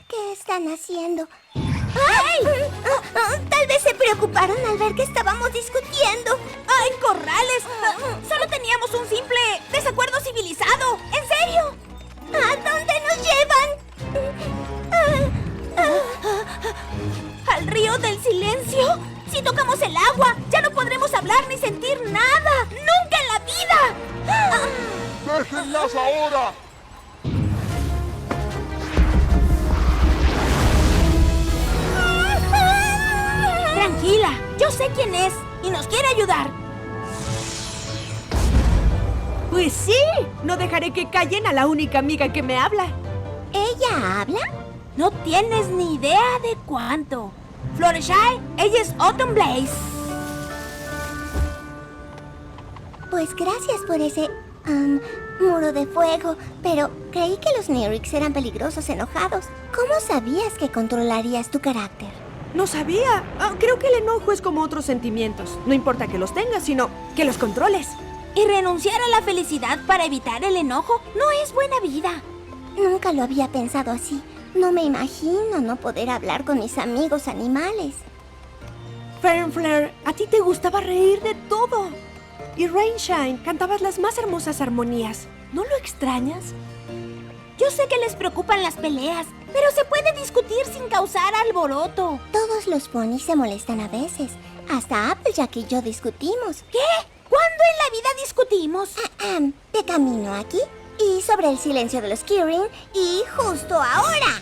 ¿Qué están haciendo? ¡Ay! Tal vez se preocuparon al ver que estábamos discutiendo. ¡Ay, corrales! Solo teníamos un simple desacuerdo civilizado. ¿En serio? ¿A dónde nos llevan? ¿Al río del silencio? Si tocamos el agua, ya no podremos hablar ni sentir nada. ¡Nunca en la vida! ¡Déjenlas ahora! Tranquila, yo sé quién es y nos quiere ayudar. Pues sí, no dejaré que callen a la única amiga que me habla. ¿Ella habla? No tienes ni idea de cuánto. Fluttershy, ella es Autumn Blaze. Pues gracias por ese muro de fuego, pero creí que los Nereix eran peligrosos enojados. ¿Cómo sabías que controlarías tu carácter? No sabía. Creo que el enojo es como otros sentimientos. No importa que los tengas, sino que los controles. ¿Y renunciar a la felicidad para evitar el enojo no es buena vida? Nunca lo había pensado así. No me imagino no poder hablar con mis amigos animales. Fernflare, a ti te gustaba reír de todo. Y Rainshine, cantabas las más hermosas armonías. ¿No lo extrañas? Yo sé que les preocupan las peleas, pero se puede discutir sin causar alboroto. Todos los ponis se molestan a veces. Hasta Applejack y yo discutimos. ¿Qué? ¿Cuándo en la vida discutimos? De camino aquí y sobre el silencio de los Kirin y justo ahora.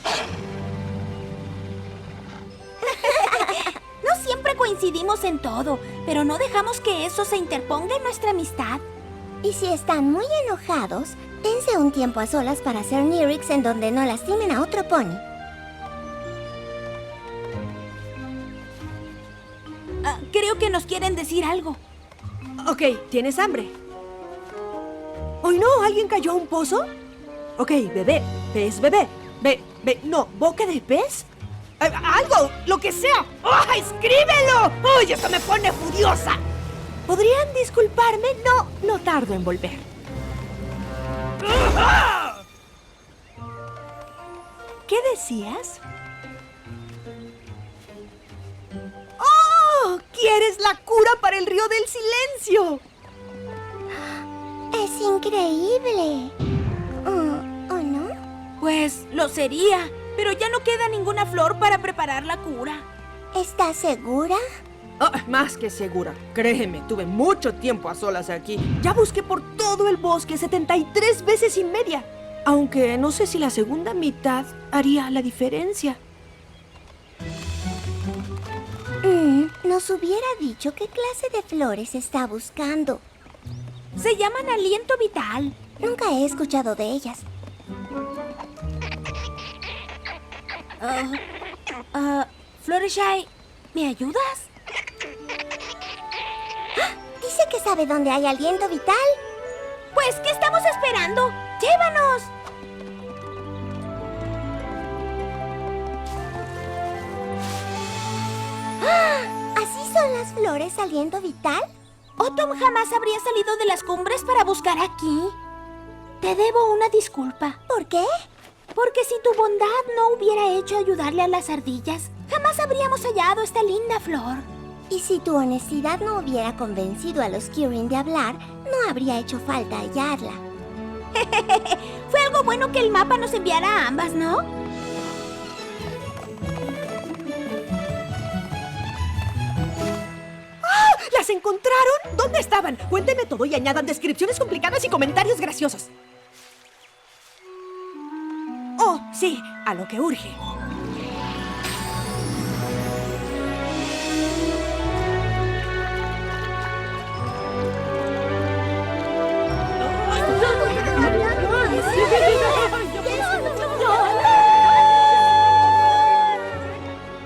No siempre coincidimos en todo, pero no dejamos que eso se interponga en nuestra amistad. Y si están muy enojados, dense un tiempo a solas para hacer Nereix en donde no lastimen a otro pony. Creo que nos quieren decir algo. Ok, ¿tienes hambre? ¿Hoy no? ¿Alguien cayó a un pozo? Ok, bebé, pez, bebé. No, boca de pez. ¡Algo! ¡Lo que sea! ¡Oh, escríbelo! ¡Uy, eso me pone furiosa! ¿Podrían disculparme? No tardo en volver. ¿Qué decías? ¡Oh! ¿Quieres la cura para el río del silencio? Es increíble. ¿O no? Pues lo sería, pero ya no queda ninguna flor para preparar la cura. ¿Estás segura? Más que segura. Créeme, tuve mucho tiempo a solas aquí. Ya busqué por todo el bosque 73 veces y media. Aunque no sé si la segunda mitad haría la diferencia. Nos hubiera dicho qué clase de flores está buscando. Se llaman aliento vital. Nunca he escuchado de ellas. Fluttershy, ¿me ayudas? Dice que sabe dónde hay aliento vital. Pues, ¿qué estamos esperando? ¡Llévanos! ¿Así son las flores aliento vital? Autumn jamás habría salido de las cumbres para buscar aquí. Te debo una disculpa. ¿Por qué? Porque si tu bondad no hubiera hecho ayudarle a las ardillas, jamás habríamos hallado esta linda flor. Y si tu honestidad no hubiera convencido a los Kirin de hablar, no habría hecho falta hallarla. Fue algo bueno que el mapa nos enviara a ambas, ¿no? ¿Las encontraron? ¿Dónde estaban? Cuéntenme todo y añadan descripciones complicadas y comentarios graciosos. Oh, sí, a lo que urge.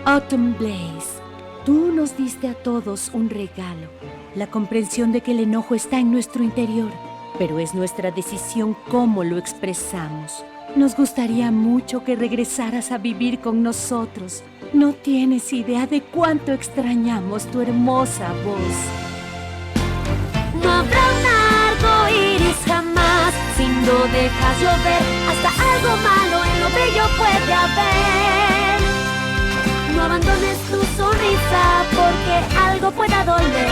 Autumn Blaze, tú nos diste a todos un regalo, la comprensión de que el enojo está en nuestro interior, pero es nuestra decisión cómo lo expresamos. Nos gustaría mucho que regresaras a vivir con nosotros. No tienes idea de cuánto extrañamos tu hermosa voz. No habrá un arco iris jamás sin Cuando dejas llover, hasta algo malo en lo bello puede haber. No abandones tu sonrisa porque algo pueda doler.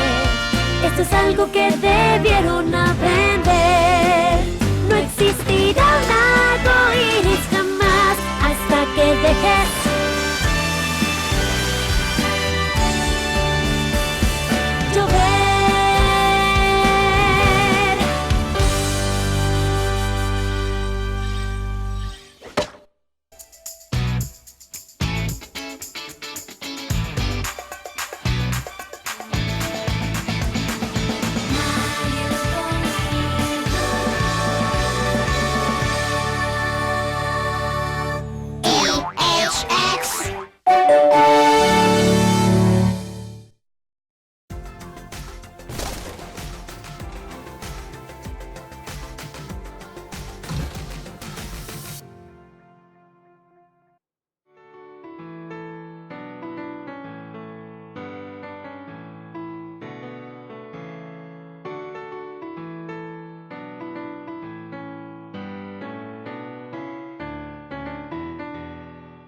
Esto es algo que debieron aprender. No existirá un arco iris